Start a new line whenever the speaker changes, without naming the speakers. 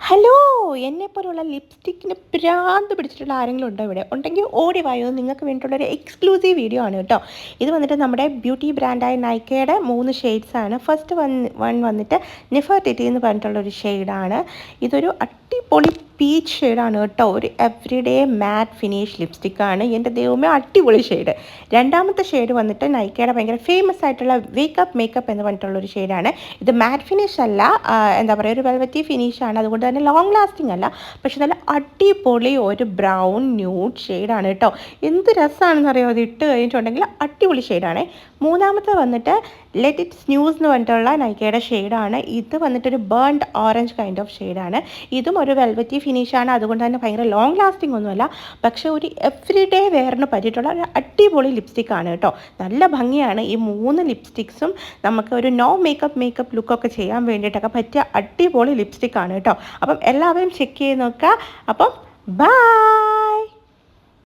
Hello! എന്നെപ്പോലുള്ള ലിപ്സ്റ്റിക്കിന് ഭ്രാന്ത് പിടിച്ചിട്ടുള്ള ആരെങ്കിലും ഉണ്ടോ ഇവിടെ? ഉണ്ടെങ്കിൽ ഓടി വായോ, നിങ്ങൾക്ക് വേണ്ടിയിട്ടുള്ളൊരു എക്സ്ക്ലൂസീവ് വീഡിയോ ആണ് കേട്ടോ. ഇത് വന്നിട്ട് നമ്മുടെ ബ്യൂട്ടി ബ്രാൻഡായ നൈക്കയുടെ 3 ഷെയ്ഡ്സാണ്. ഫസ്റ്റ് വൺ വന്നിട്ട് നിഫർട്ടിറ്റി എന്ന് പറഞ്ഞിട്ടുള്ളൊരു ഷെയ്ഡാണ്. ഇതൊരു അടിപൊളി പീച്ച് ഷെയ്ഡാണ് കേട്ടോ. ഒരു എവ്രിഡേ മാറ്റ് ഫിനിഷ് ലിപ്സ്റ്റിക്കാണ്. എൻ്റെ ദൈവമേ, അടിപൊളി ഷെയ്ഡ്. രണ്ടാമത്തെ ഷെയ്ഡ് വന്നിട്ട് നൈക്കയുടെ ഭയങ്കര ഫേമസ് ആയിട്ടുള്ള വേക്കപ്പ് മേക്കപ്പ് എന്ന് പറഞ്ഞിട്ടുള്ളൊരു ഷെയ്ഡാണ്. ഇത് മാറ്റ് ഫിനിഷ് അല്ല, എന്താ പറയുക, ഒരു വെൽവെറ്റി ഫിനിഷാണ്. അതുകൊണ്ട് തന്നെ ലോങ് ലാസ്റ്റിംഗ് അല്ല, പക്ഷെ നല്ല അടിപൊളി ഒരു ബ്രൗൺ ന്യൂഡ് ഷെയ്ഡാണ് കേട്ടോ. എന്ത് രസമാണെന്ന് അറിയാമോ അത് ഇട്ട് കഴിഞ്ഞിട്ടുണ്ടെങ്കിൽ. അടിപൊളി ഷെയ്ഡാണ്. മൂന്നാമത്തെ വന്നിട്ട് ലെറ്റ് ഇറ്റ് സ്ന്യൂസ് എന്ന് പറഞ്ഞിട്ടുള്ള നൈക്കയുടെ ഷെയ്ഡാണ്. ഇത് വന്നിട്ടൊരു ബേൺഡ് ഓറഞ്ച് കൈൻഡ് ഓഫ് ഷെയ്ഡാണ്. ഇതും ഒരു വെൽവെറ്റി ഫിനിഷാണ്. അതുകൊണ്ട് തന്നെ ഭയങ്കര ലോങ് ലാസ്റ്റിംഗ് ഒന്നുമല്ല, പക്ഷേ ഒരു എവ്രിഡേ വെയറിന് പറ്റിയിട്ടുള്ള ഒരു അടിപൊളി ലിപ്സ്റ്റിക്കാണ് കേട്ടോ. നല്ല ഭംഗിയാണ്. ഈ 3 ലിപ്സ്റ്റിക്സും നമുക്ക് ഒരു നോ മേക്കപ്പ് ലുക്കൊക്കെ ചെയ്യാൻ വേണ്ടിയിട്ടൊക്കെ പറ്റിയ അടിപൊളി ലിപ്സ്റ്റിക്കാണ് കേട്ടോ. അപ്പം എല്ലാവരും ചെക്ക് ചെയ്ത് നോക്കുക. അപ്പം ബൈ.